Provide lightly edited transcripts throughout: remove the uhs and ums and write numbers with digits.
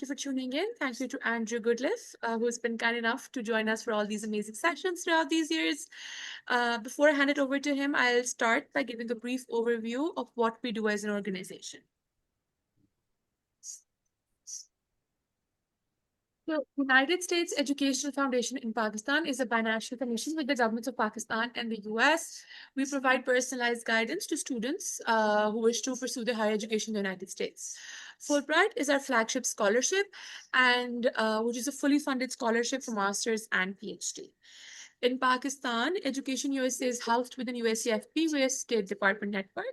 you for tuning in. Thank you to Andrew Goodliffe, who's been kind enough to join us for all these amazing sessions throughout these years. Before I hand it over to him, I'll start by giving a brief overview of what we do as an organization. So, United States Educational Foundation in Pakistan is a binational commission with the governments of Pakistan and the US. We provide personalized guidance to students who wish to pursue their higher education in the United States. Fulbright is our flagship scholarship, and which is a fully funded scholarship for masters and PhD. In Pakistan, Education USA is housed within USCFP, US State Department network.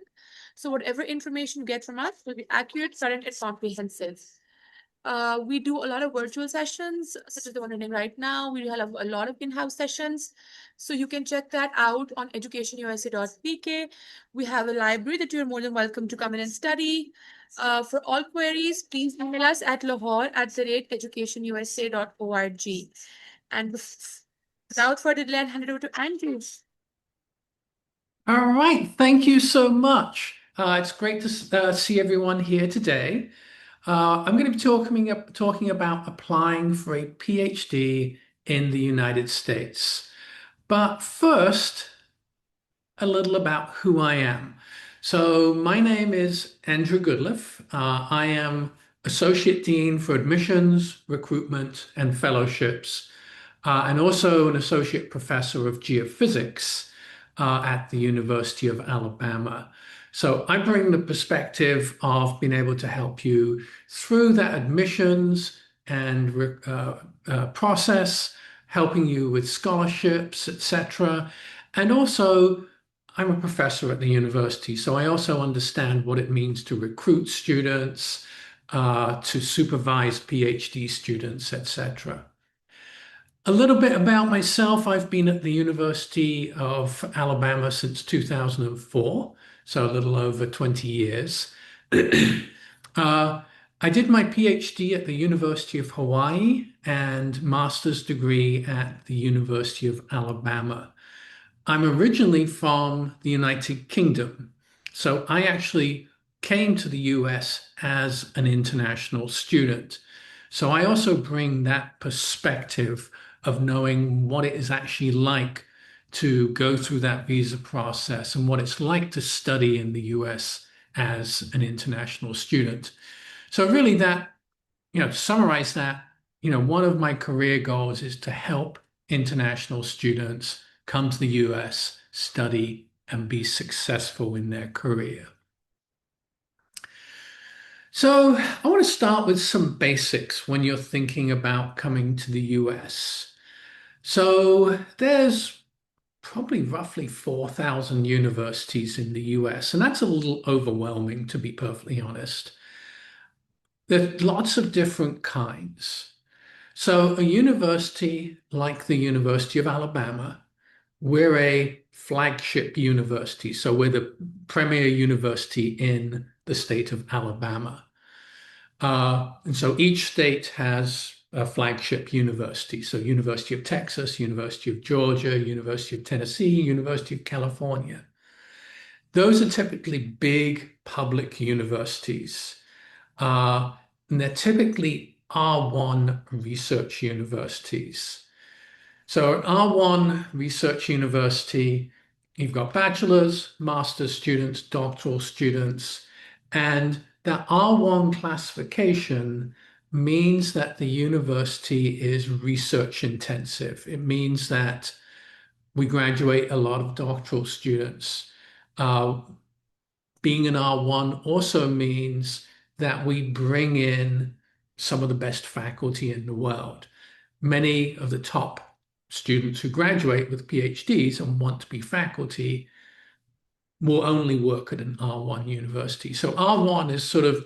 So whatever information you get from us will be accurate, current, and comprehensive. We do a lot of virtual sessions, such as the one running right now. We have a lot of in-house sessions. So you can check that out on educationusa.pk. We have a library that you're more than welcome to come in and study. For all queries, please email us at lahore@educationusa.org. And without further delay, I'll hand it over to Andrew. All right, thank you so much. It's great to see everyone here today. I'm going to be talking about applying for a PhD in the United States. But first, a little about who I am. So my name is Andrew Goodliffe. I am Associate Dean for Admissions, Recruitment, and Fellowships, and also an Associate Professor of Geophysics at the University of Alabama. So I bring the perspective of being able to help you through that admissions and process, helping you with scholarships, etc. And also, I'm a professor at the university, so I also understand what it means to recruit students, to supervise PhD students, etc. A little bit about myself. I've been at the University of Alabama since 2004, so a little over 20 years. I did my PhD at the University of Hawaii and master's degree at the University of Alabama. I'm originally from the United Kingdom, so I actually came to the US as an international student. So I also bring that perspective of knowing what it is actually like to go through that visa process and what it's like to study in the US as an international student. So really that, to summarize that, one of my career goals is to help international students come to the US, study, and be successful in their career. So I want to start with some basics when you're thinking about coming to the US. So there's probably roughly 4,000 universities in the US, and that's a little overwhelming, to be perfectly honest. There's lots of different kinds. So a university like the University of Alabama, we're a flagship university. So we're the premier university in the state of Alabama. And so each state has a flagship university. So University of Texas, University of Georgia, University of Tennessee, University of California. Those are typically big public universities. And they're typically R1 research universities. So R1 research university, you've got bachelor's, master's students, doctoral students, and that R1 classification means that the university is research intensive. It means that we graduate a lot of doctoral students. Being an R1 also means that we bring in some of the best faculty in the world. Many of the top students who graduate with PhDs and want to be faculty will only work at an R1 university. So R1 is sort of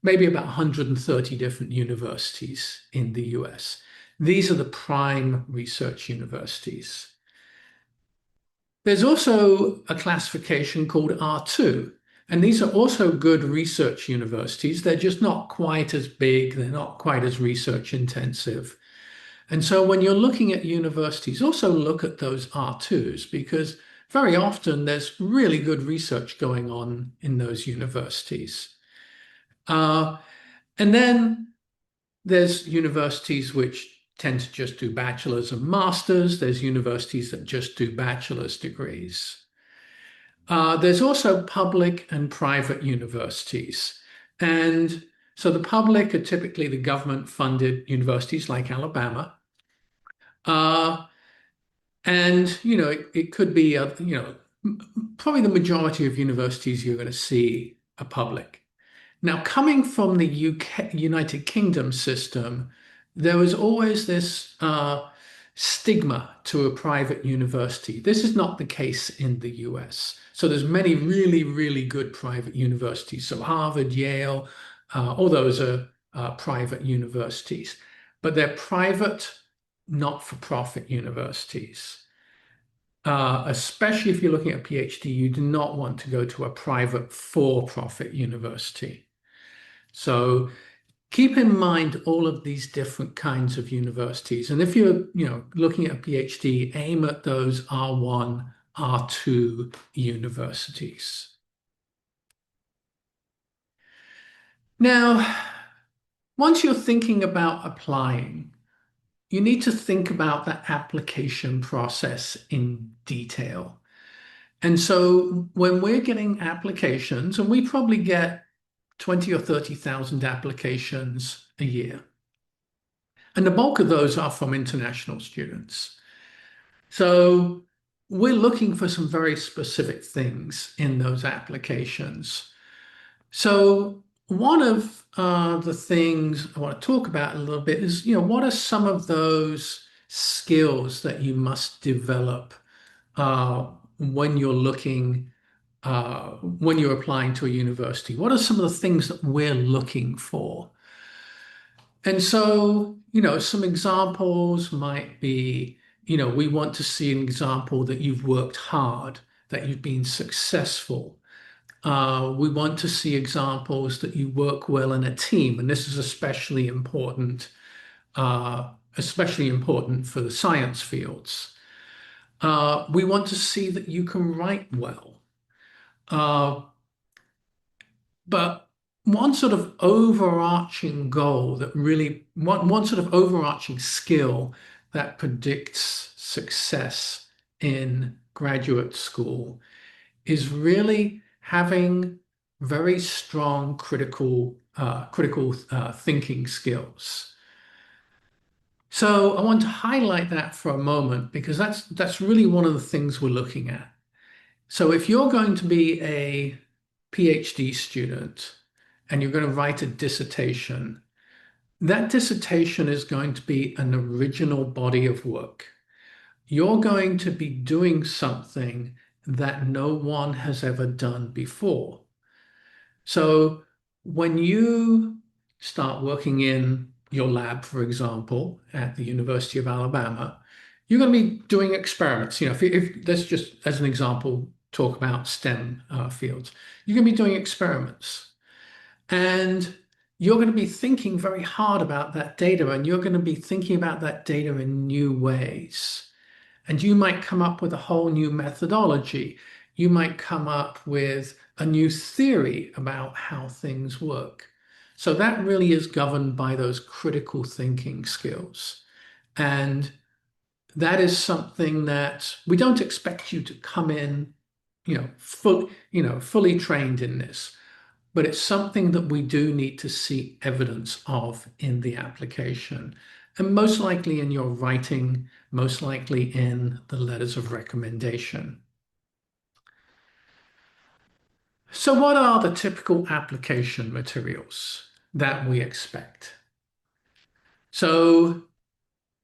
maybe about 130 different universities in the US. These are the prime research universities. There's also a classification called R2, and these are also good research universities. They're just not quite as big, they're not quite as research intensive. And so when you're looking at universities, also look at those R2s, because very often there's really good research going on in those universities. And then There's universities which tend to just do bachelor's and master's. There's universities that just do bachelor's degrees. There's also public and private universities. And so the public are typically the government-funded universities like Alabama. Uh, and, it could be, probably the majority of universities you're going to see are public. Now, coming from the UK, United Kingdom system, there was always this stigma to a private university. This is not the case in the US. So there's many really, really good private universities. So Harvard, Yale, all those are private universities, but they're private, not-for-profit universities. Especially if you're looking at a PhD, you do not want to go to a private for-profit university. So keep in mind all of these different kinds of universities. And if you're, looking at a PhD, aim at those R1, R2 universities. Now, once you're thinking about applying, you need to think about the application process in detail. And so when we're getting applications, and we probably get 20 or 30,000 applications a year. And the bulk of those are from international students. So we're looking for some very specific things in those applications. So one of the things I want to talk about a little bit is, what are some of those skills that you must develop when you're looking when you're applying to a university? What are some of the things that we're looking for? And so, some examples might be, we want to see an example that you've worked hard, that you've been successful. We want to see examples that you work well in a team, and this is especially important for the science fields. We want to see that you can write well. But one sort of overarching goal that really, one sort of overarching skill that predicts success in graduate school is really having very strong critical thinking skills. So I want to highlight that for a moment because that's really one of the things we're looking at. So if you're going to be a PhD student and you're going to write a dissertation, that dissertation is going to be an original body of work. You're going to be doing something that no one has ever done before. So when you start working in your lab, for example, at the University of Alabama, you're going to be doing experiments. If let's just, as an example, talk about STEM fields, you're going to be doing experiments. And you're going to be thinking very hard about that data, and you're going to be thinking about that data in new ways. And you might come up with a whole new methodology. You might come up with a new theory about how things work. So that really is governed by those critical thinking skills. And that is something that we don't expect you to come in, fully trained in this. But it's something that we do need to see evidence of in the application, and most likely in your writing, most likely in the letters of recommendation. So what are the typical application materials that we expect? So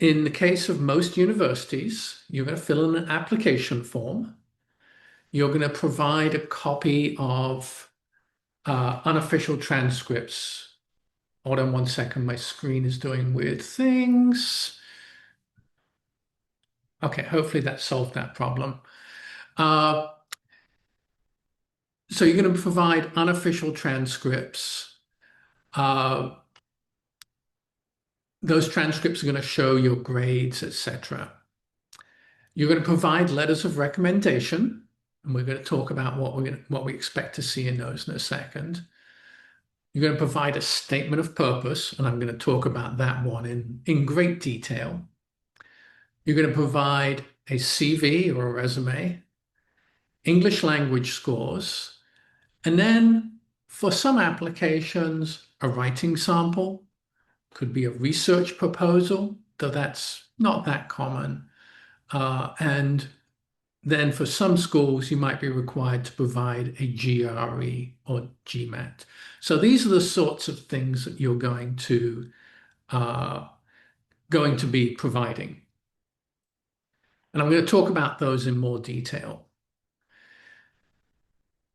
in the case of most universities, you're going to fill in an application form. You're going to provide a copy of unofficial transcripts. Hold on one second, my screen is doing weird things. Okay, hopefully that solved that problem. So you're going to provide unofficial transcripts. Those transcripts are going to show your grades, etc. You're going to provide letters of recommendation, and we're going to talk about what we expect to see in those in a second. You're going to provide a statement of purpose, and I'm going to talk about that one in great detail. You're going to provide a CV or a resume, English language scores, and then for some applications, a writing sample, could be a research proposal, though that's not that common. And then for some schools, you might be required to provide a GRE or GMAT. So these are the sorts of things that you're uh, going to be providing. And I'm going to talk about those in more detail.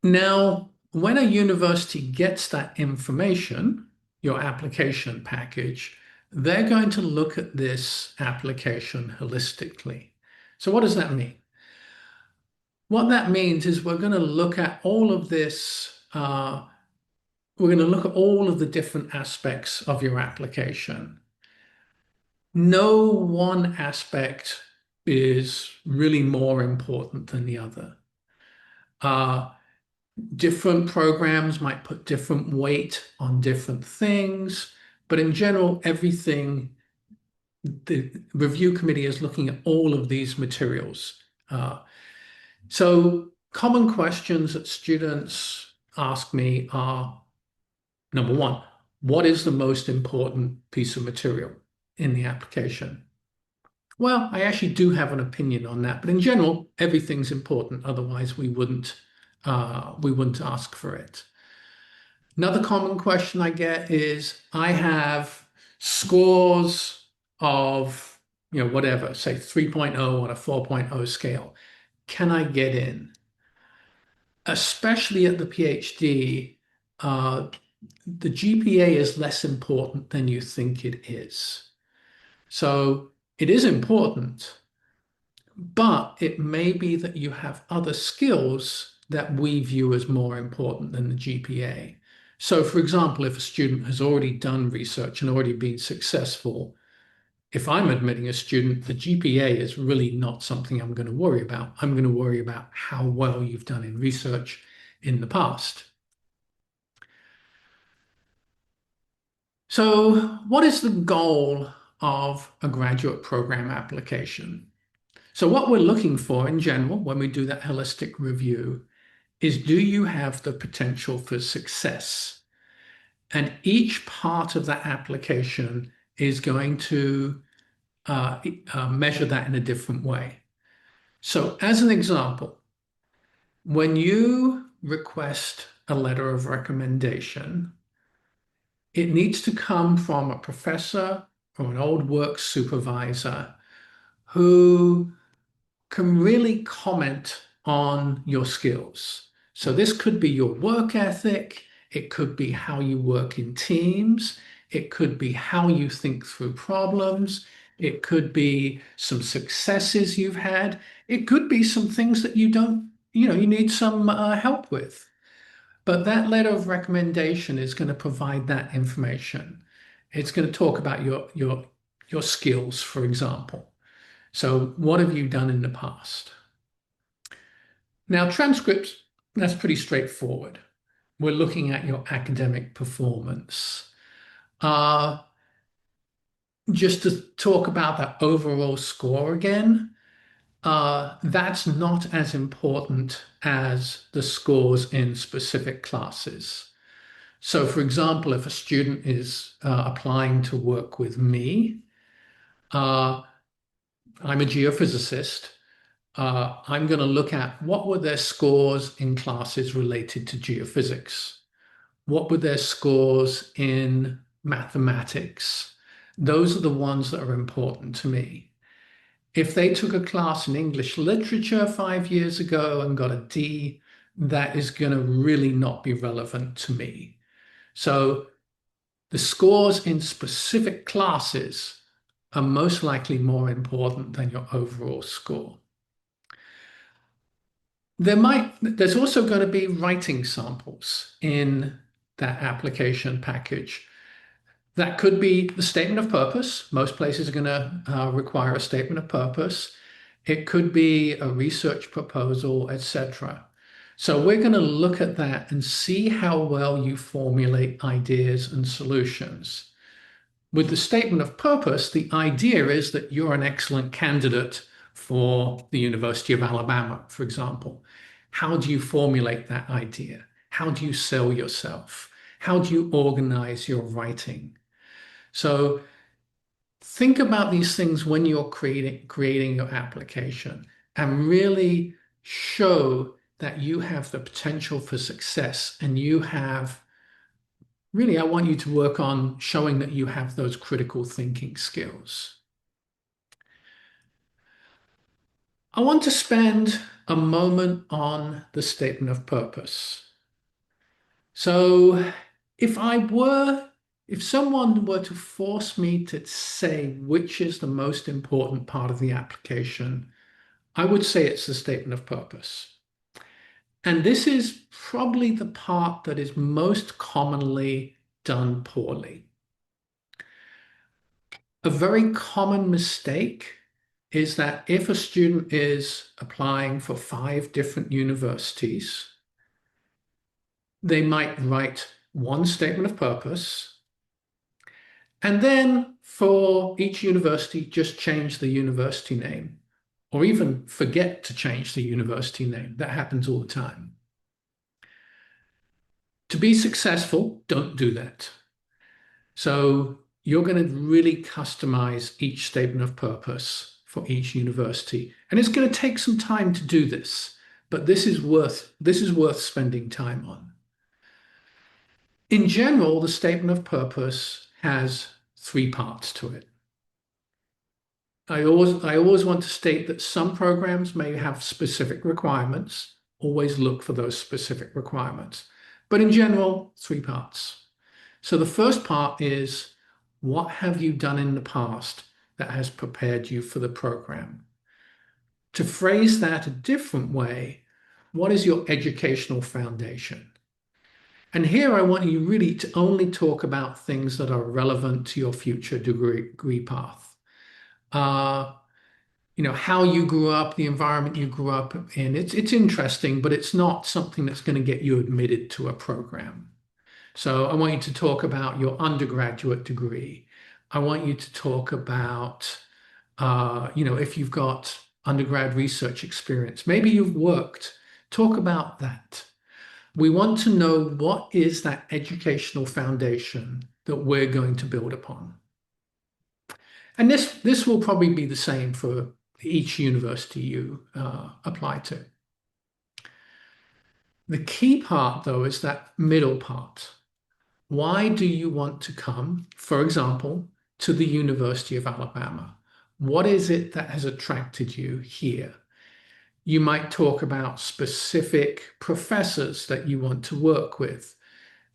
Now, when a university gets that information, your application package, they're going to look at this application holistically. So what does that mean? What that means is we're going to look at all of this. We're going to look at all of the different aspects of your application. No one aspect is really more important than the other. Uh, Different programs might put different weight on different things, but in general, everything, the review committee is looking at all of these materials. So common questions that students ask me are, number one, what is the most important piece of material in the application? Well, I actually do have an opinion on that, but in general, everything's important. Otherwise, we wouldn't ask for it. Another common question I get is, I have scores of, whatever, say 3.0 on a 4.0 scale. Can I get in? Especially at the PhD, the GPA is less important than you think it is. So it is important, but it may be that you have other skills that we view as more important than the GPA. So, for example, if a student has already done research and already been successful, if I'm admitting a student, the GPA is really not something I'm going to worry about. I'm going to worry about how well you've done in research in the past. So, what is the goal of a graduate program application? So, what we're looking for in general when we do that holistic review is, do you have the potential for success? And each part of that application is going to measure that in a different way. So, as an example, when you request a letter of recommendation, it needs to come from a professor or an old work supervisor who can really comment on your skills. So this could be your work ethic, it could be how you work in teams, it could be how you think through problems, it could be some successes you've had, it could be some things that you don't, you need some help with. But that letter of recommendation is going to provide that information. It's going to talk about your skills, for example. So what have you done in the past? Now, transcripts, that's pretty straightforward. We're looking at your academic performance. Uh, just to talk about that overall score again, that's not as important as the scores in specific classes. So, for example, if a student is applying to work with me, uh, I'm a geophysicist. I'm going to look at what were their scores in classes related to geophysics. What were their scores in mathematics? Those are the ones that are important to me. If they took a class in English literature 5 years ago and got a D, that is going to really not be relevant to me. So the scores in specific classes are most likely more important than your overall score. There's also going to be writing samples in that application package. That could be the statement of purpose. Most places are going to require a statement of purpose. It could be a research proposal, etc. So we're going to look at that and see how well you formulate ideas and solutions. With the statement of purpose, the idea is that you're an excellent candidate for the University of Alabama, for example. How do you formulate that idea? How do you sell yourself? How do you organize your writing? So think about these things when you're creating your application and really show that you have the potential for success and you have really, I want you to work on showing that you have those critical thinking skills. I want to spend a moment on the statement of purpose. So if I were, if someone were to force me to say which is the most important part of the application, I would say it's the statement of purpose. And this is probably the part that is most commonly done poorly. A very common mistake is that if a student is applying for 5 different universities, they might write one statement of purpose, and then for each university, just change the university name, or even forget to change the university name. That happens all the time. To be successful, don't do that. So you're going to really customize each statement of purpose for each university. And it's going to take some time to do this, but this is worth spending time on. In general, the statement of purpose has 3 parts to it. I always want to state that some programs may have specific requirements. Always look for those specific requirements. But in general, 3 parts. So the first part is, what have you done in the past that has prepared you for the program? To phrase that a different way, what is your educational foundation? And here I want you really to only talk about things that are relevant to your future degree path. How you grew up, the environment you grew up in. It's interesting, but it's not something that's going to get you admitted to a program. So I want you to talk about your undergraduate degree. I want you to talk about, if you've got undergrad research experience, maybe you've worked, talk about that. We want to know what is that educational foundation that we're going to build upon. And this will probably be the same for each university you apply to. The key part, though, is that middle part. Why do you want to come, for example, to the University of Alabama? What is it that has attracted you here? You might talk about specific professors that you want to work with.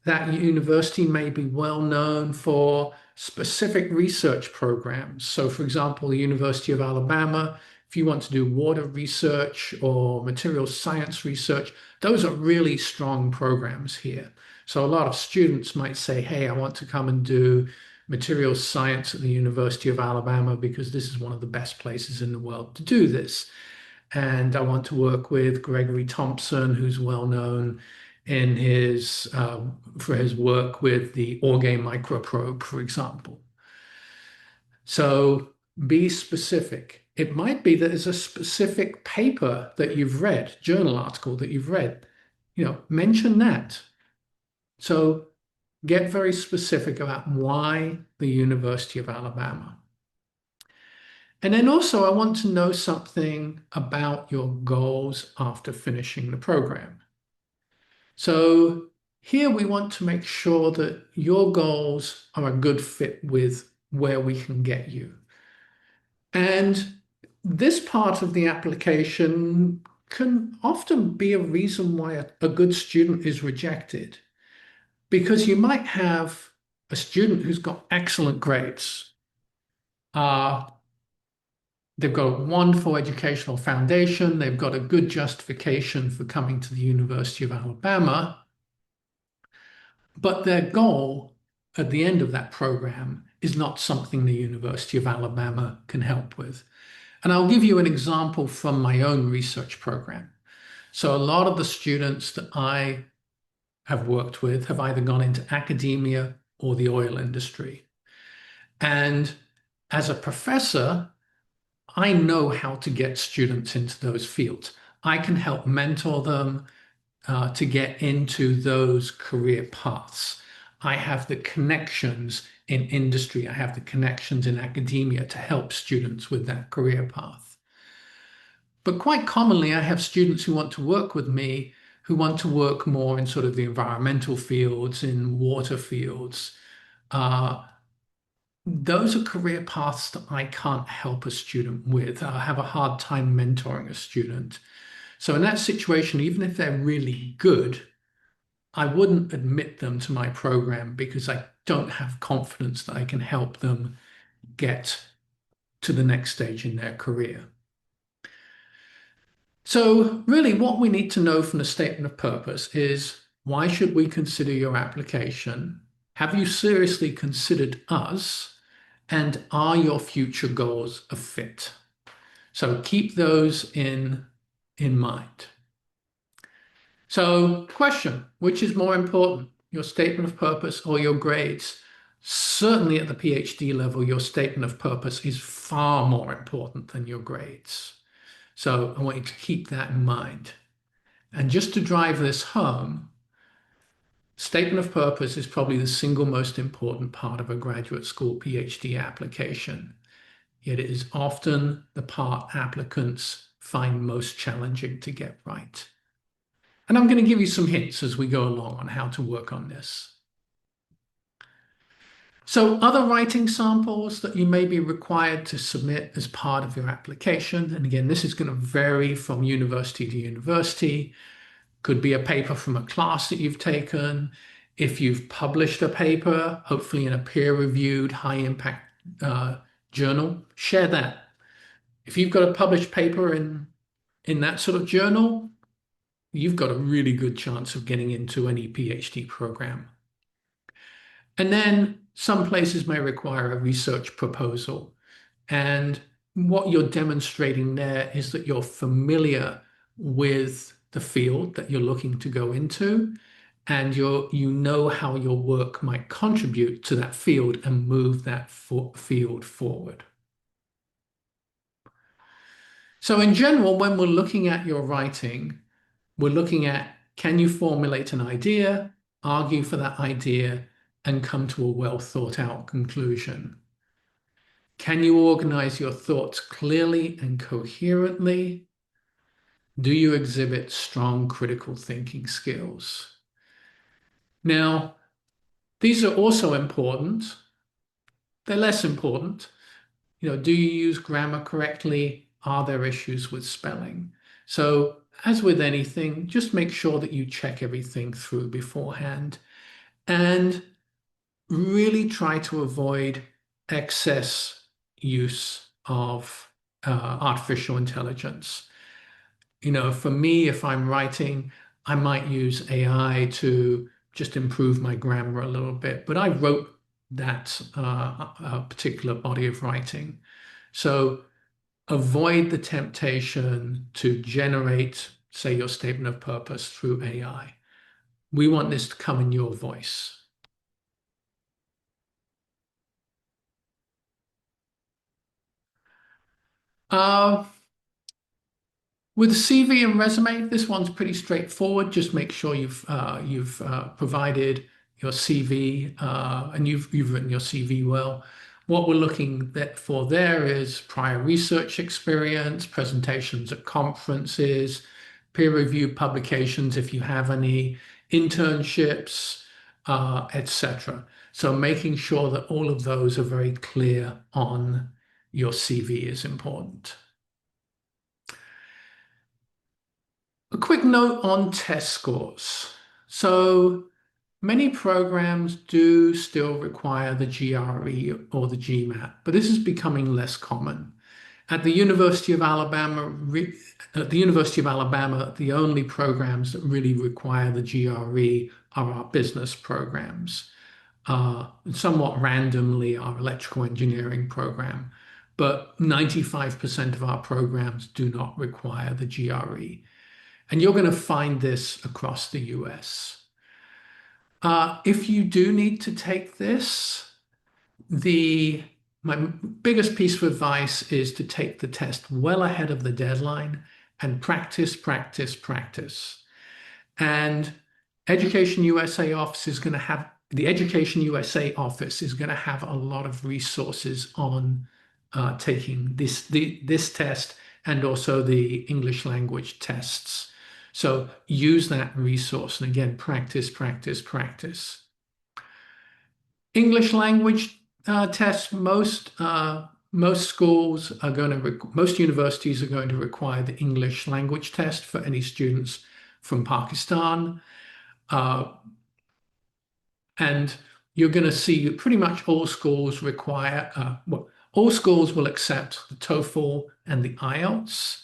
That university may be well known for specific research programs. So, for example, the University of Alabama, if you want to do water research or materials science research, those are really strong programs here. So a lot of students might say, hey, I want to come and do materials science at the University of Alabama because this is one of the best places in the world to do this. And I want to work with Gregory Thompson, who's well known in for his work with the Organe microprobe, for example. So be specific. It might be that there's a specific paper that you've read, journal article that you've read. Mention that. So get very specific about why the University of Alabama. And then also, I want to know something about your goals after finishing the program. So here we want to make sure that your goals are a good fit with where we can get you. And this part of the application can often be a reason why a good student is rejected, because you might have a student who's got excellent grades. They've got a wonderful educational foundation. They've got a good justification for coming to the University of Alabama. But their goal at the end of that program is not something the University of Alabama can help with. And I'll give you an example from my own research program. So a lot of the students that I have worked with have either gone into academia or the oil industry. And as a professor, I know how to get students into those fields. I can help mentor them to get into those career paths. I have the connections in industry, I have the connections in academia to help students with that career path. But quite commonly, I have students who want to work with me who want to work more in sort of the environmental fields, in water fields. Uh, those are career paths that I can't help a student with. I have a hard time mentoring a student. So in that situation, even if they're really good, I wouldn't admit them to my program because I don't have confidence that I can help them get to the next stage in their career. So really what we need to know from the statement of purpose is, why should we consider your application? Have you seriously considered us? And are your future goals a fit? So keep those in mind. So question, which is more important, your statement of purpose or your grades? Certainly at the PhD level, your statement of purpose is far more important than your grades. So I want you to keep that in mind. And just to drive this home, statement of purpose is probably the single most important part of a graduate school PhD application. Yet it is often the part applicants find most challenging to get right. And I'm going to give you some hints as we go along on how to work on this. So other writing samples that you may be required to submit as part of your application. And again, this is going to vary from university to university. Could be a paper from a class that you've taken. If you've published a paper, hopefully in a peer-reviewed, high-impact journal, share that. If you've got a published paper in that sort of journal, you've got a really good chance of getting into any PhD program. And then some places may require a research proposal. And what you're demonstrating there is that you're familiar with the field that you're looking to go into, and you know how your work might contribute to that field and move that field forward. So in general, when we're looking at your writing, we're looking at, can you formulate an idea, argue for that idea, and come to a well thought out conclusion? Can you organize your thoughts clearly and coherently? Do you exhibit strong critical thinking skills? Now, these are also important. They're less important. Do you use grammar correctly? Are there issues with spelling? So, as with anything, just make sure that you check everything through beforehand and really try to avoid excess use of artificial intelligence. For me, if I'm writing, I might use AI to just improve my grammar a little bit, but I wrote that particular body of writing. So avoid the temptation to generate, say, your statement of purpose through AI. We want this to come in your voice. Uh, With CV and resume, this one's pretty straightforward. Just make sure you've provided your CV and you've written your CV well. What we're looking for there is prior research experience, presentations at conferences, peer-reviewed publications if you have any, internships, etc. So making sure that all of those are very clear on your CV is important. A quick note on test scores. So many programs do still require the GRE or the GMAT, but this is becoming less common. At the University of Alabama, the only programs that really require the GRE are our business programs. Somewhat randomly, our electrical engineering program, but 95% of our programs do not require the GRE. And you're going to find this across the US. If you do need to take this, my biggest piece of advice is to take the test well ahead of the deadline and practice, practice, practice. And Education USA office is going to have the Education USA office is going to have a lot of resources on taking this test and also the English language tests. So use that resource and again, practice, practice, practice. English language tests, most schools are going to, most universities are going to require the English language test for any students from Pakistan. And you're going to see pretty much all schools require, well, all schools will accept the TOEFL and the IELTS.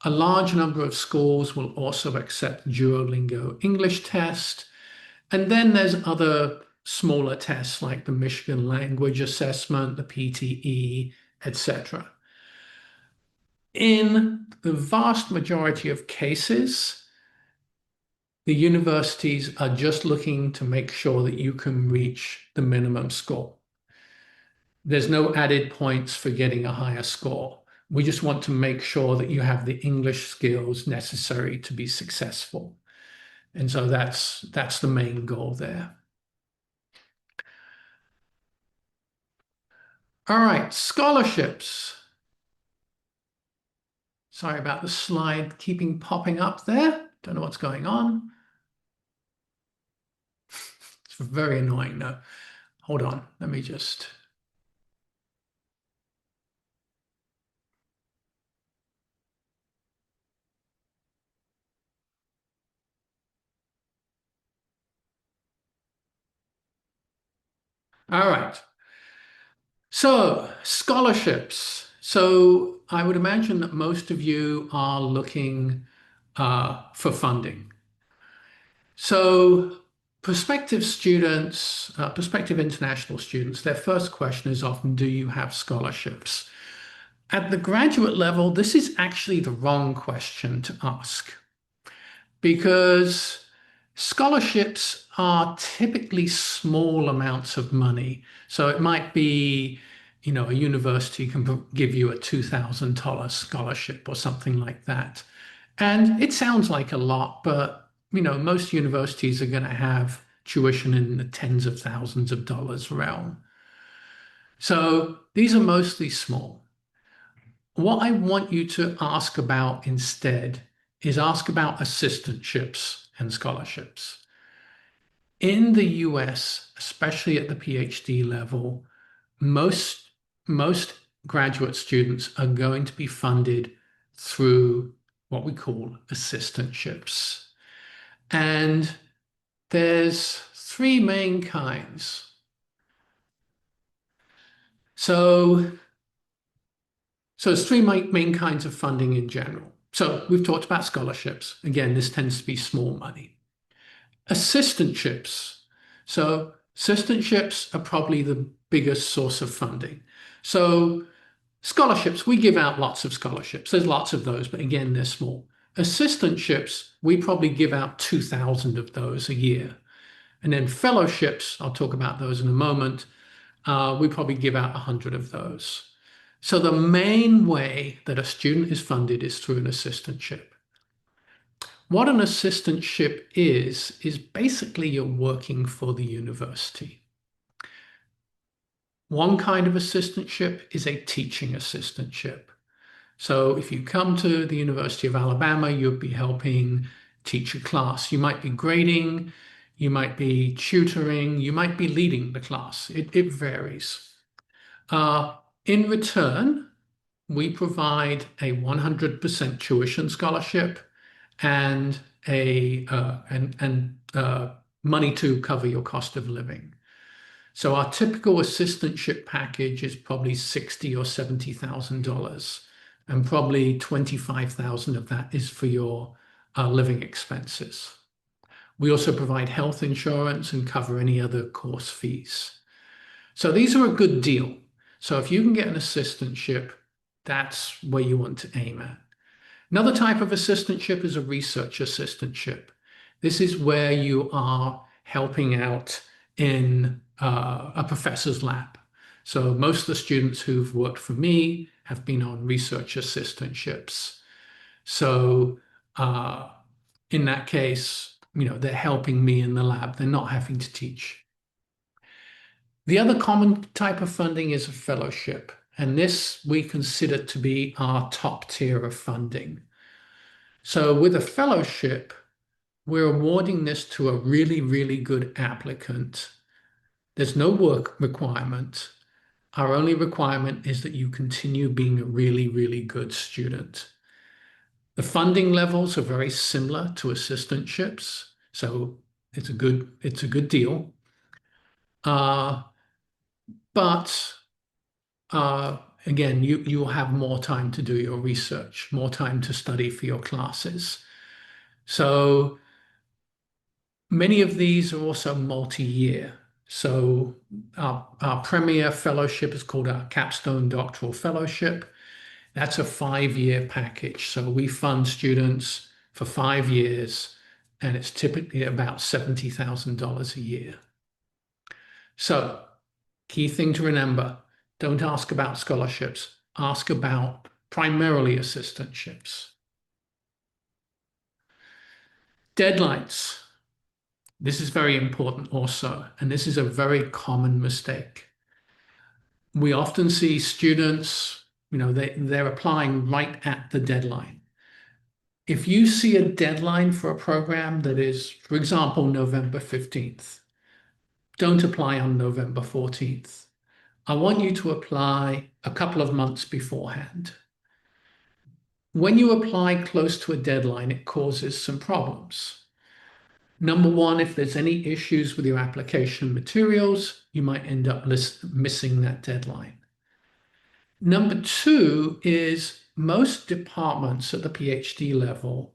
A large number of schools will also accept Duolingo English test. And then there's other smaller tests like the Michigan Language Assessment, the PTE, etc. In the vast majority of cases, the universities are just looking to make sure that you can reach the minimum score. There's no added points for getting a higher score. We just want to make sure that you have the English skills necessary to be successful. And so that's the main goal there. All right, scholarships. Sorry about the slide keeping popping up there. Don't know what's going on. It's very annoying though. Hold on, let me just. All right. So scholarships. So I would imagine that most of you are looking for funding. So prospective students, prospective international students, their first question is often, do you have scholarships? At the graduate level, this is actually the wrong question to ask because scholarships are typically small amounts of money. So it might be, a university can give you a $2,000 scholarship or something like that. And it sounds like a lot, but, most universities are going to have tuition in the tens of thousands of dollars realm. So these are mostly small. What I want you to ask about instead is ask about assistantships and scholarships. In the US, especially at the PhD level, most graduate students are going to be funded through what we call assistantships. And there's three main kinds. So there's three main kinds of funding in general. So we've talked about scholarships. Again, this tends to be small money. Assistantships. So assistantships are probably the biggest source of funding. So scholarships, we give out lots of scholarships. There's lots of those, but again, they're small. Assistantships, we probably give out 2,000 of those a year. And then fellowships, I'll talk about those in a moment, we probably give out 100 of those. So the main way that a student is funded is through an assistantship. What an assistantship is basically you're working for the university. One kind of assistantship is a teaching assistantship. So if you come to the University of Alabama, you'll be helping teach a class. You might be grading, you might be tutoring, you might be leading the class. It varies. In return, we provide a 100% tuition scholarship and money to cover your cost of living. So our typical assistantship package is probably $60,000 or $70,000, and probably 25,000 of that is for your living expenses. We also provide health insurance and cover any other course fees. So these are a good deal. So if you can get an assistantship, that's where you want to aim at. Another type of assistantship is a research assistantship. This is where you are helping out in a professor's lab. So most of the students who've worked for me have been on research assistantships. So in that case, they're helping me in the lab. They're not having to teach. The other common type of funding is a fellowship, and this we consider to be our top tier of funding. So with a fellowship, we're awarding this to a really, really good applicant. There's no work requirement. Our only requirement is that you continue being a really, really good student. The funding levels are very similar to assistantships, so it's a good deal. Uh, but again, you'll have more time to do your research, more time to study for your classes. So many of these are also multi-year. So our premier fellowship is called our Capstone Doctoral Fellowship. That's a 5-year package. So we fund students for 5 years, and it's typically about $70,000 a year. So key thing to remember, don't ask about scholarships. Ask about primarily assistantships. Deadlines. This is very important also, and this is a very common mistake. We often see students, they're applying right at the deadline. If you see a deadline for a program that is, for example, November 15th, don't apply on November 14th. I want you to apply a couple of months beforehand. When you apply close to a deadline, it causes some problems. Number one, if there's any issues with your application materials, you might end up missing that deadline. Number two is most departments at the PhD level,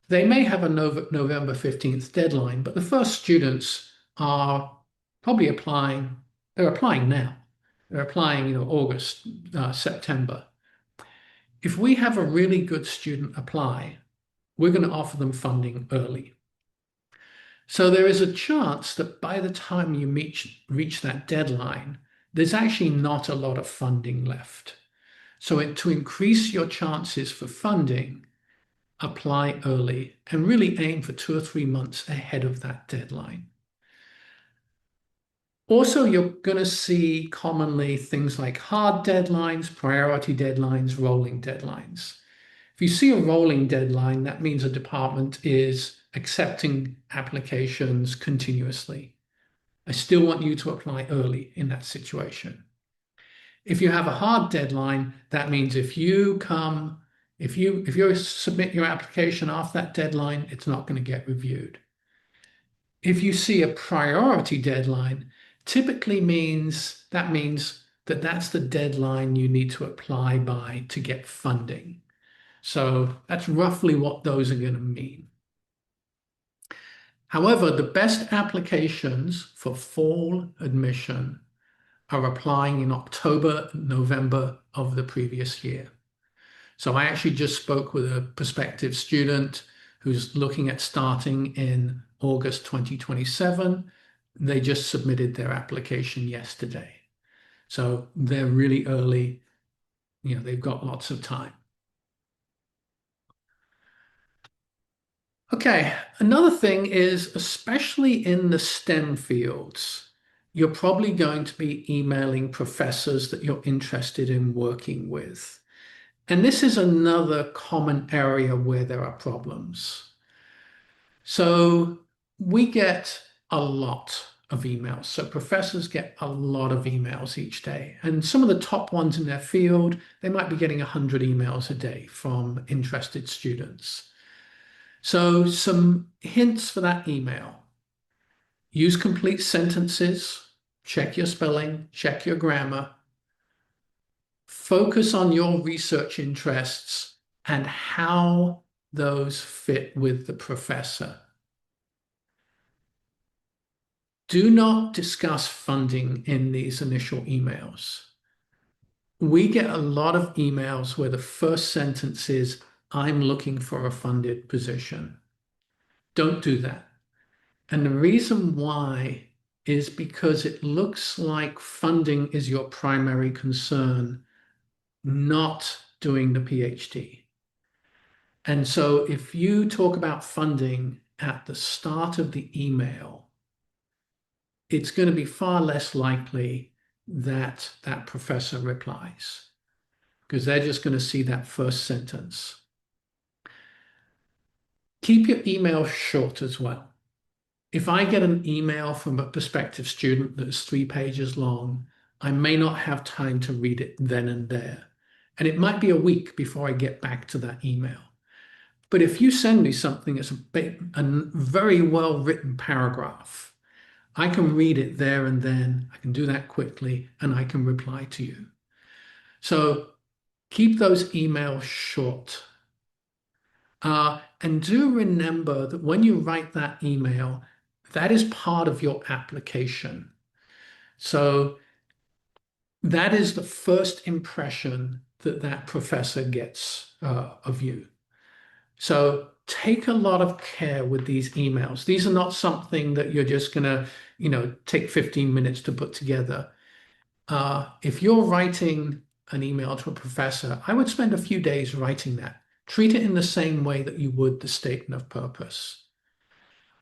they may have a November 15th deadline, but the first students are probably they're applying now. They're applying, August, September. If we have a really good student apply, we're going to offer them funding early. So there is a chance that by the time you reach that deadline, there's actually not a lot of funding left. So to increase your chances for funding, apply early and really aim for 2 or 3 months ahead of that deadline. Also, you're going to see commonly things like hard deadlines, priority deadlines, rolling deadlines. If you see a rolling deadline, that means a department is accepting applications continuously. I still want you to apply early in that situation. If you have a hard deadline, that means if you submit your application after that deadline, it's not going to get reviewed. If you see a priority deadline, typically means that that's the deadline you need to apply by to get funding. So that's roughly what those are going to mean. However, the best applications for fall admission are applying in October, November of the previous year. So I actually just spoke with a prospective student who's looking at starting in August 2027. They just submitted their application yesterday. So they're really early. They've got lots of time. Okay, another thing is, especially in the STEM fields, you're probably going to be emailing professors that you're interested in working with. And this is another common area where there are problems. So we get a lot of emails. So professors get a lot of emails each day. And some of the top ones in their field, they might be getting 100 emails a day from interested students. So some hints for that email. Use complete sentences, check your spelling, check your grammar. Focus on your research interests and how those fit with the professor. Do not discuss funding in these initial emails. We get a lot of emails where the first sentence is, I'm looking for a funded position. Don't do that. And the reason why is because it looks like funding is your primary concern, not doing the PhD. And so if you talk about funding at the start of the email, it's going to be far less likely that that professor replies because they're just going to see that first sentence. Keep your email short as well. If I get an email from a prospective student that's 3 pages long, I may not have time to read it then and there. And it might be a week before I get back to that email. But if you send me something that's a very well written paragraph, I can read it there and then. I can do that quickly and I can reply to you. So keep those emails short. And do remember that when you write that email, that is part of your application. So that is the first impression that that professor gets of you. So take a lot of care with these emails. These are not something that you're just going to, take 15 minutes to put together. If you're writing an email to a professor, I would spend a few days writing that. Treat it in the same way that you would the statement of purpose,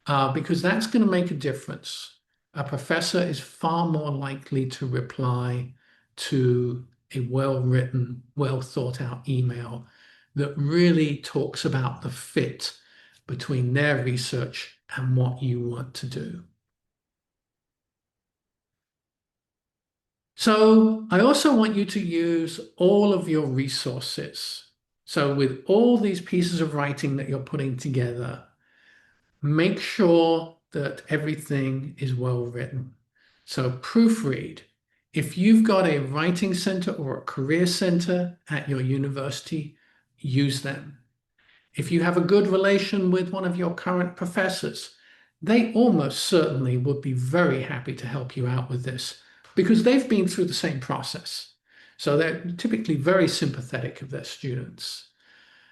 because that's going to make a difference. A professor is far more likely to reply to a well-written, well-thought-out email that really talks about the fit between their research and what you want to do. So I also want you to use all of your resources. So with all these pieces of writing that you're putting together, make sure that everything is well written. So proofread. If you've got a writing center or a career center at your university, use them. If you have a good relation with one of your current professors, they almost certainly would be very happy to help you out with this because they've been through the same process. So they're typically very sympathetic of their students.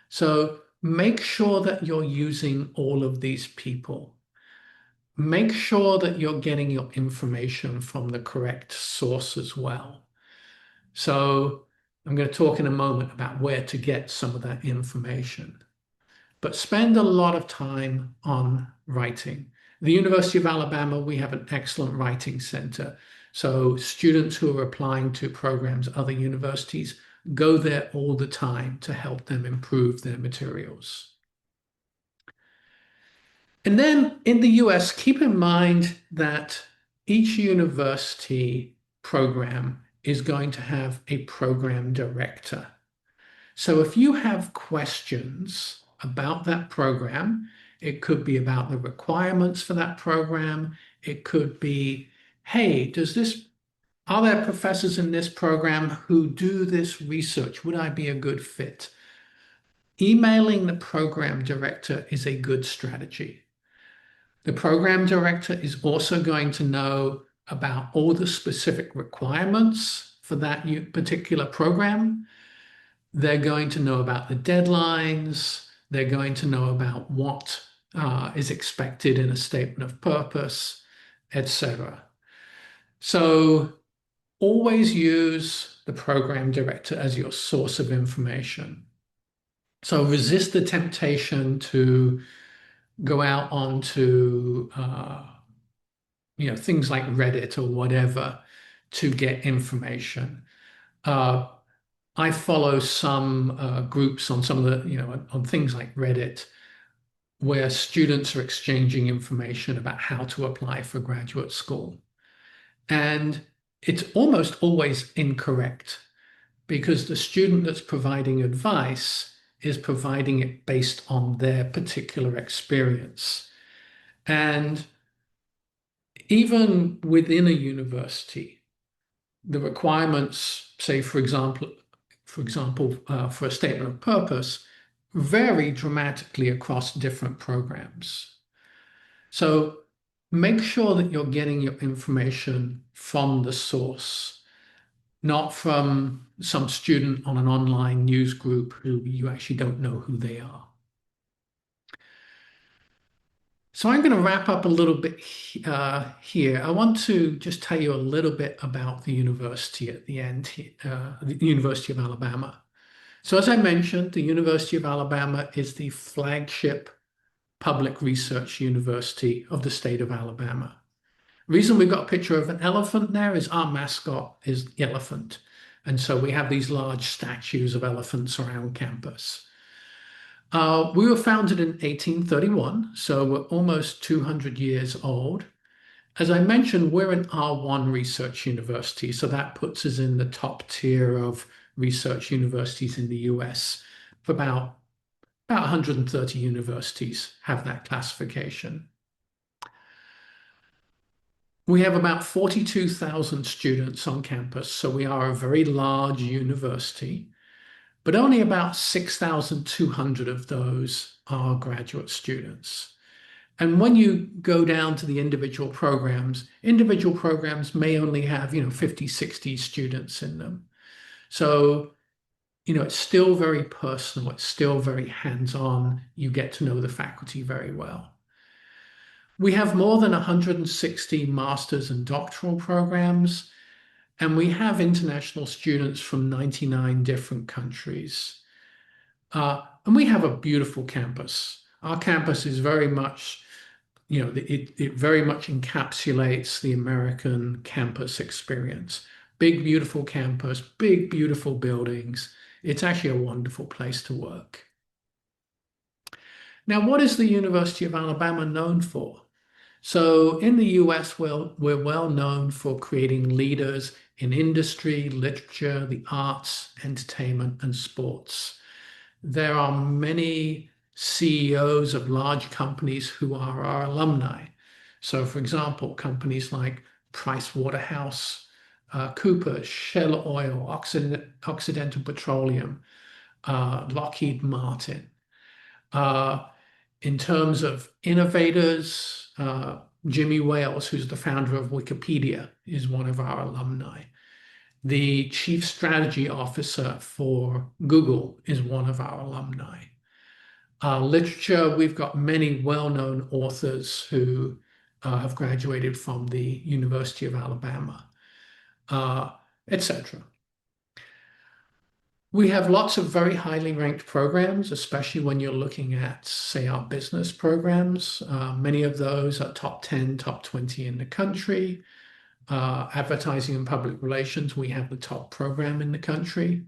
So make sure that you're using all of these people. Make sure that you're getting your information from the correct source as well. So I'm going to talk in a moment about where to get some of that information. But spend a lot of time on writing. The University of Alabama, we have an excellent writing center. So students who are applying to programs at other universities go there all the time to help them improve their materials. And then in the US, keep in mind that each university program is going to have a program director. So if you have questions about that program, it could be about the requirements for that program. It could be, hey, are there professors in this program who do this research? Would I be a good fit? Emailing the program director is a good strategy. The program director is also going to know about all the specific requirements for that particular program. They're going to know about the deadlines. They're going to know about what is expected in a statement of purpose, etc. So always use the program director as your source of information. So resist the temptation to go out onto things like Reddit or whatever to get information. I follow some groups on some of the, on things like Reddit, where students are exchanging information about how to apply for graduate school. And it's almost always incorrect because the student that's providing advice is providing it based on their particular experience. And even within a university, the requirements, say, for example, for a statement of purpose, vary dramatically across different programs. So make sure that you're getting your information from the source. not from some student on an online news group who you actually don't know who they are. So I'm going to wrap up a little bit here. I want to just tell you a little bit about the university at the end, the University of Alabama. So as I mentioned, the University of Alabama is the flagship public research university of the state of Alabama. The reason we've got a picture of an elephant there is our mascot is the elephant. And so we have these large statues of elephants around campus. We were founded in 1831, so we're almost 200 years old. As I mentioned, we're an R1 research university, so that puts us in the top tier of research universities in the US. For about 130 universities have that classification. We have about 42,000 students on campus, so we are a very large university, but only about 6,200 of those are graduate students. And when you go down to the individual programs may only have, 50, 60 students in them. So, it's still very personal. It's still very hands-on. You get to know the faculty very well. We have more than 160 master's and doctoral programs, and we have international students from 99 different countries. And we have a beautiful campus. Our campus is very much, it very much encapsulates the American campus experience. Big, beautiful campus, big, beautiful buildings. It's actually a wonderful place to work. Now, what is the University of Alabama known for? So in the US, we're well known for creating leaders in industry, literature, the arts, entertainment, and sports. There are many CEOs of large companies who are our alumni. So, for example, companies like Price Waterhouse, Cooper, Shell Oil, Occidental Petroleum, Lockheed Martin. In terms of innovators, Jimmy Wales, who's the founder of Wikipedia, is one of our alumni. The chief strategy officer for Google is one of our alumni. Literature, we've got many well-known authors who have graduated from the University of Alabama, etc. We have lots of very highly ranked programs, especially when you're looking at, say, our business programs. Many of those are top 10, top 20 in the country. Advertising and public relations, we have the top program in the country.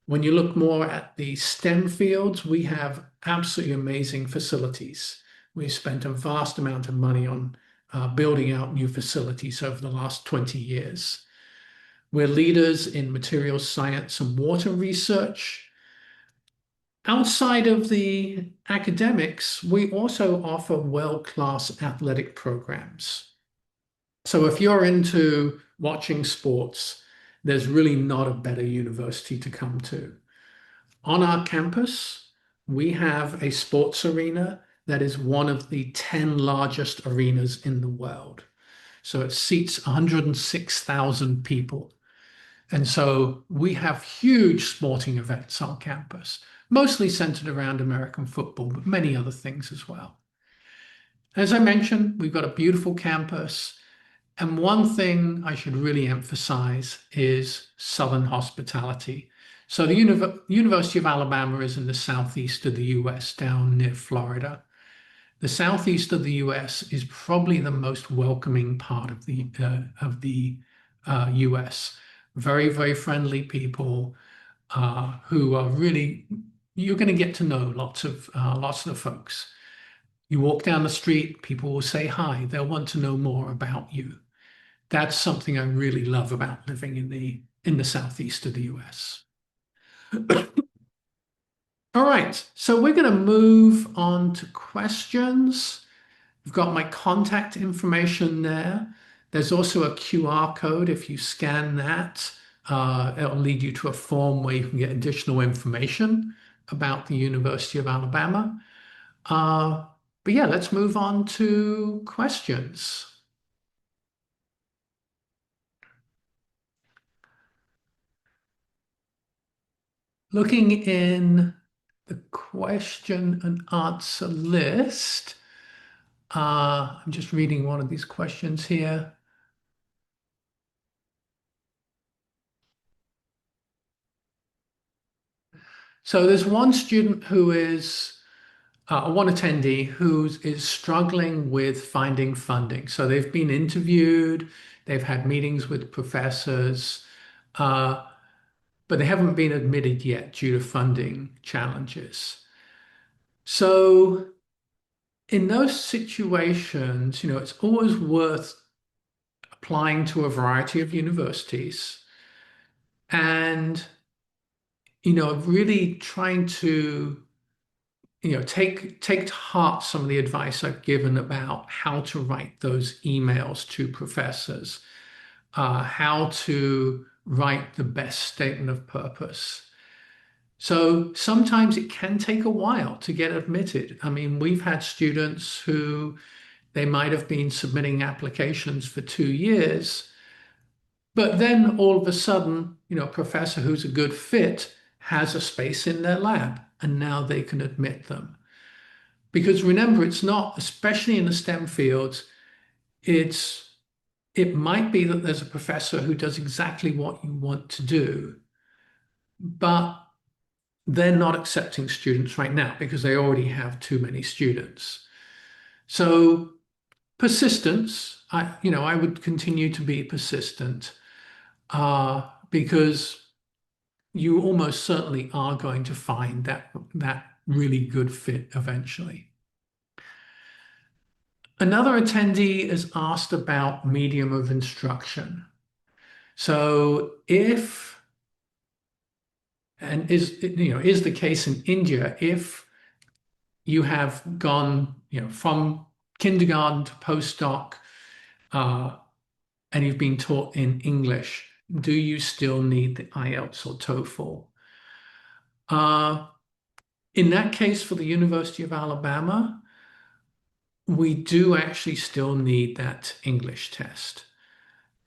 When you look more at the STEM fields, we have absolutely amazing facilities. We've spent a vast amount of money on building out new facilities over the last 20 years. We're leaders in materials science and water research. Outside of the academics, we also offer world-class athletic programs. So if you're into watching sports, there's really not a better university to come to. On our campus, we have a sports arena that is one of the 10 largest arenas in the world. So it seats 106,000 people. And so we have huge sporting events on campus, mostly centered around American football, but many other things as well. As I mentioned, we've got a beautiful campus. And one thing I should really emphasize is Southern hospitality. So the University of Alabama is in the southeast of the US, down near Florida. The southeast of the US is probably the most welcoming part of the US. Very, very friendly people who are really, you're going to get to know lots of the folks. You walk down the street, people will say hi. They'll want to know more about you. That's something I really love about living in the southeast of the US. All right, so we're going to move on to questions. I've got my contact information there. There's also a QR code. If you scan that, it'll lead you to a form where you can get additional information about the University of Alabama. But yeah, let's move on to questions. looking in the question and answer list, I'm just reading one of these questions here. So there's one student who is, one attendee who is struggling with finding funding. So they've been interviewed, they've had meetings with professors, uh, but they haven't been admitted yet due to funding challenges. So in those situations, it's always worth applying to a variety of universities and, really trying to, take to heart some of the advice I've given about how to write those emails to professors, how to write the best statement of purpose. So sometimes it can take a while to get admitted. I mean, we've had students who they might have been submitting applications for 2 years, but then all of a sudden, a professor who's a good fit has a space in their lab, and now they can admit them. Because remember, it's not, especially in the STEM fields, it might be that there's a professor who does exactly what you want to do, but they're not accepting students right now because they already have too many students. So persistence, I would continue to be persistent, because you almost certainly are going to find that really good fit eventually. Another attendee is asked about medium of instruction. So if, and is the case in India, if you have gone, from kindergarten to postdoc, uh, and you've been taught in English, do you still need the IELTS or TOEFL? Uh, in that case, for the University of Alabama, we do actually still need that English test.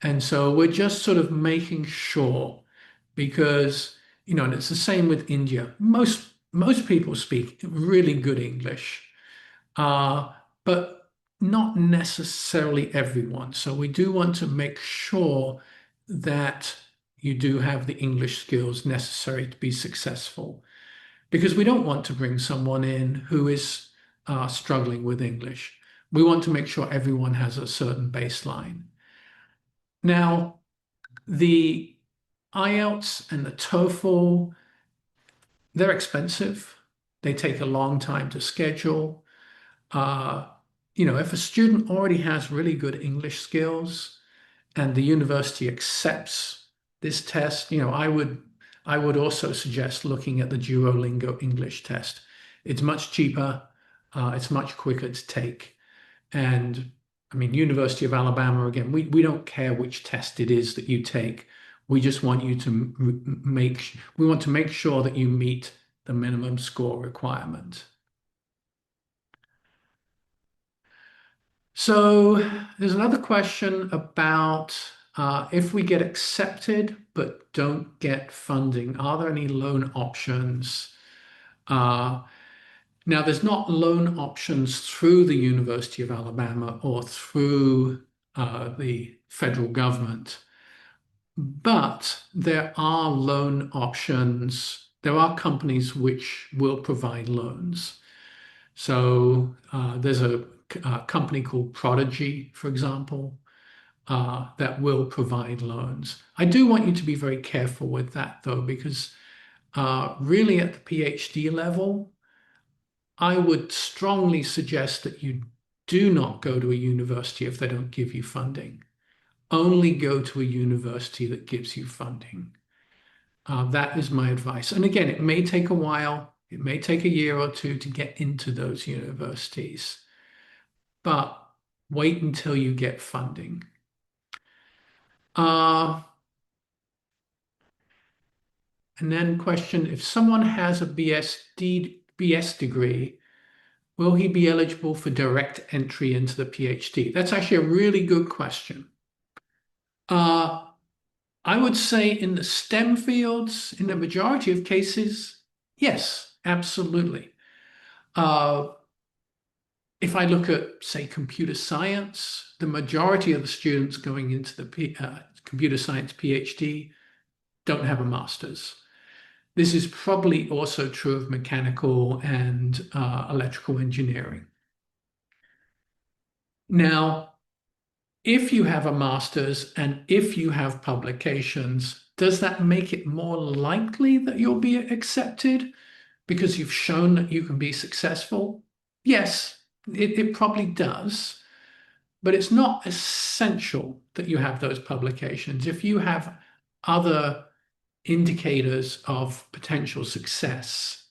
And so we're just sort of making sure because, and it's the same with India. Most people speak really good English, uh, but not necessarily everyone. So we do want to make sure that you do have the English skills necessary to be successful because we don't want to bring someone in who is struggling with English. We want to make sure everyone has a certain baseline. Now, the IELTS and the TOEFL, they're expensive. They take a long time to schedule. Uh, if a student already has really good English skills and the university accepts this test, I would also suggest looking at the Duolingo English test. It's much cheaper, it's much quicker to take. And I mean, University of Alabama, again, we don't care which test it is that you take. We just want you to we want to make sure that you meet the minimum score requirement. So there's another question about if we get accepted but don't get funding, are there any loan options? Uh, Now, there's not loan options through the University of Alabama or through the federal government, but there are loan options. There are companies which will provide loans. So there's a company called Prodigy, for example, that will provide loans. I do want you to be very careful with that, though, because really at the PhD level, I would strongly suggest that you do not go to a university if they don't give you funding. Only go to a university that gives you funding. That is my advice. And again, it may take a while. It may take a year or two to get into those universities, but wait until you get funding. Uh, and then question, if someone has a BS degree, will he be eligible for direct entry into the PhD? That's actually a really good question. Uh, I would say in the STEM fields, in the majority of cases, yes, absolutely. Uh, if I look at, say, computer science, the majority of the students going into the computer science PhD don't have a master's. This is probably also true of mechanical and electrical engineering. Now, if you have a master's and if you have publications, does that make it more likely that you'll be accepted because you've shown that you can be successful? Yes, it probably does, but it's not essential that you have those publications. If you have other indicators of potential success,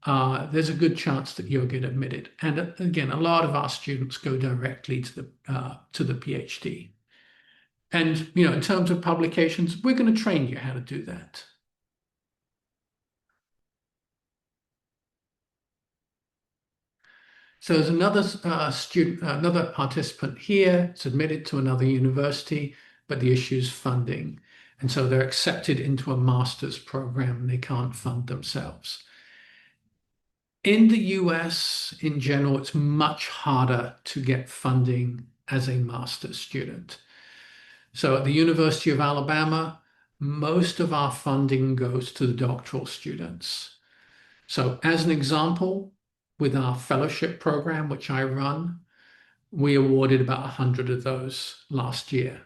there's a good chance that you'll get admitted. And again, a lot of our students go directly to the PhD. And in terms of publications, we're going to train you how to do that. So there's another student, another participant here. It's admitted to another university, but the issue is funding. And so they're accepted into a master's program. They can't fund themselves. In the US, in general, it's much harder to get funding as a master's student. So at the University of Alabama, most of our funding goes to the doctoral students. So as an example, with our fellowship program, which I run, we awarded about 100 of those last year.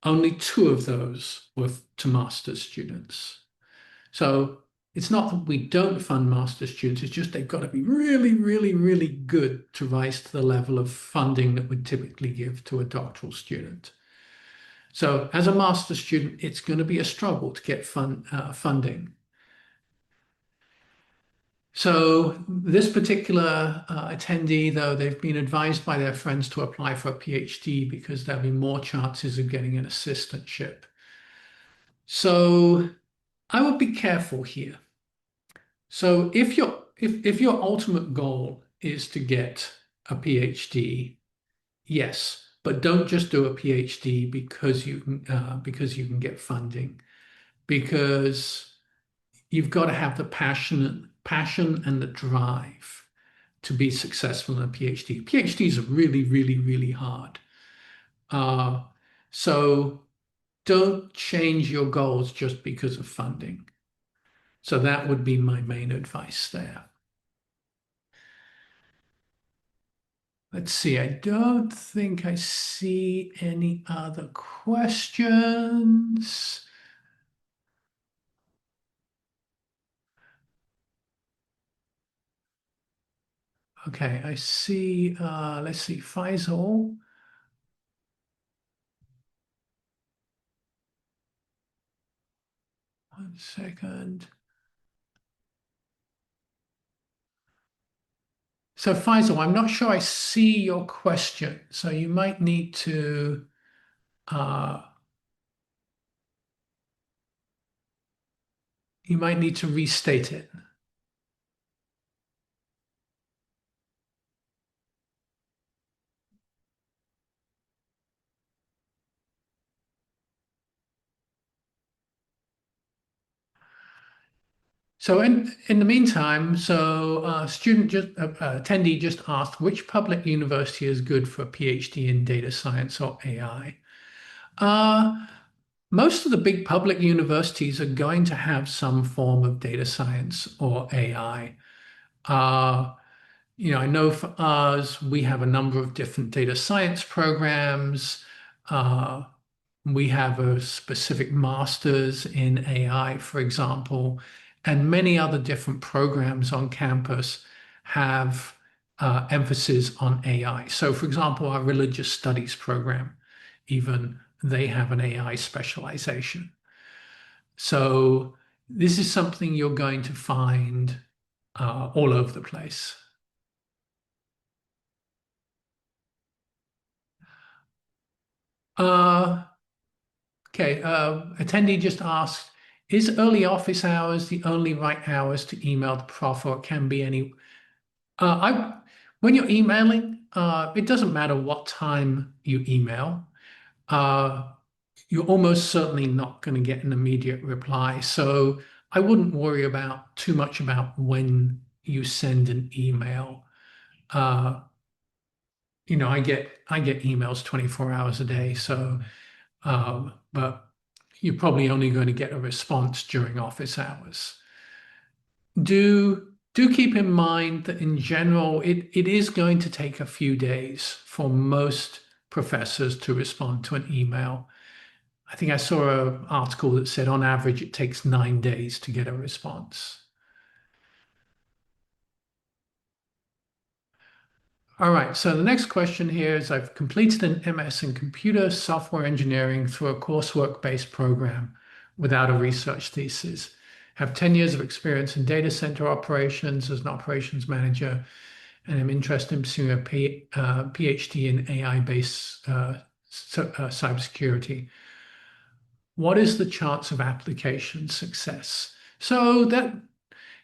Only 2 of those were to master's students. So it's not that we don't fund master's students, it's just they've got to be really, really, really good to rise to the level of funding that we'd typically give to a doctoral student. So as a master's student, it's going to be a struggle to get funding. So this particular attendee, though, they've been advised by their friends to apply for a PhD because there'll be more chances of getting an assistantship. So I would be careful here. So if your ultimate goal is to get a PhD, yes, but don't just do a PhD because you can get funding, because you've got to have the passion and the drive to be successful in a PhD. PhDs are really, really, really hard. Uh, so don't change your goals just because of funding. So that would be my main advice there. Let's see, I don't think I see any other questions. Okay, I see, let's see, Faisal. 1 second. So Faisal, I'm not sure I see your question, so uh, you might need to restate it. So in the meantime, attendee just asked which public university is good for a PhD in data science or AI. Most of the big public universities are going to have some form of data science or AI. I know for us, we have a number of different data science programs. Uh, we have a specific master's in AI, for example, and many other different programs on campus have emphasis on AI. So, for example, our religious studies program, even they have an AI specialization. So, this is something you're going to find all over the place. Uh, Okay, attendee just asked, is early office hours the only right hours to email the prof, or it can be any? When you're emailing, it doesn't matter what time you email. Uh, you're almost certainly not going to get an immediate reply. So I wouldn't worry about too much about when you send an email. Uh, I get emails 24 hours a day, so but you're probably only going to get a response during office hours. Do keep in mind that in general, it is going to take a few days for most professors to respond to an email. I think I saw an article that said on average it takes 9 days to get a response. All right, so the next question here is I've completed an MS in computer software engineering through a coursework-based program without a research thesis. Have 10 years of experience in data center operations as an operations manager, and I'm interested in pursuing a PhD in AI-based cybersecurity. What is the chance of application success? So that,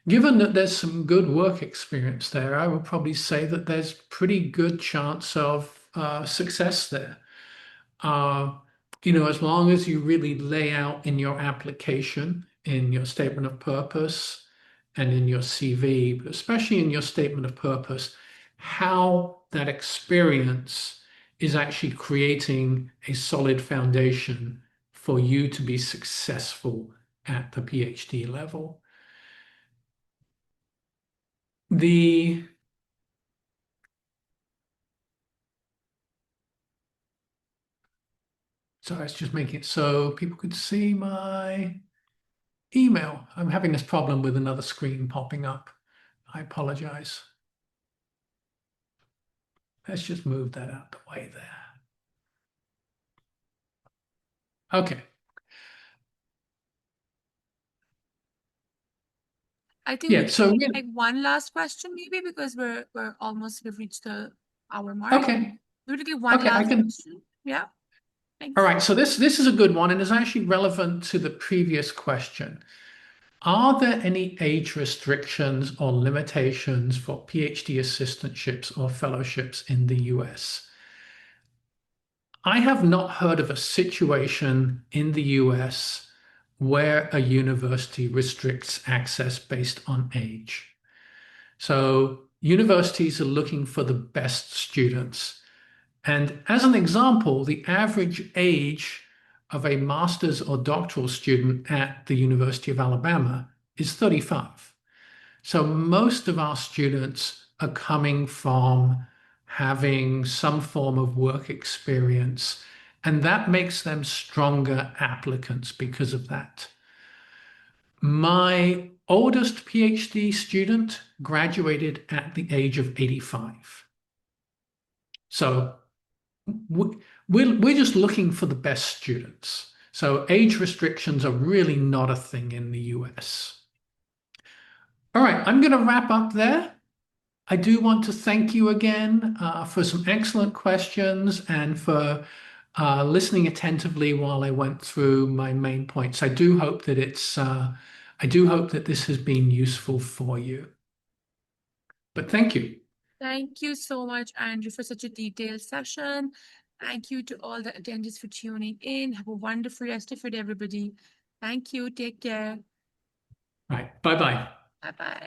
given that there's some good work experience there, I would probably say that there's pretty good chance of success there. Uh, as long as you really lay out in your application, in your statement of purpose, and in your CV, but especially in your statement of purpose, how that experience is actually creating a solid foundation for you to be successful at the PhD level. The So let's just make it so people could see my email. I'm having this problem with another screen popping up. I apologize. Let's just move that out the way there. Okay. I think we Yeah, so can take one last question maybe because we've reached the hour mark. okay. We will take one Okay, I last can. question. Yeah. All Thanks. right, so this is a good one and is actually relevant to the previous question. Are there any age restrictions or limitations for PhD assistantships or fellowships in the US? I have not heard of a situation in the US where a university restricts access based on age. So universities are looking for the best students. And as an example, the average age of a master's or doctoral student at the University of Alabama is 35. So most of our students are coming from having some form of work experience, and that makes them stronger applicants because of that. My oldest PhD student graduated at the age of 85. So we're just looking for the best students. So age restrictions are really not a thing in the US. All right, I'm going to wrap up there. I do want to thank you again for some excellent questions and for listening attentively while I went through my main points. I do hope that this has been useful for you. But thank you. Thank you so much, Andrew, for such a detailed session. Thank you to all the attendees for tuning in. Have a wonderful rest of it, everybody. Thank you. Take care. All right. Bye-bye. Bye-bye.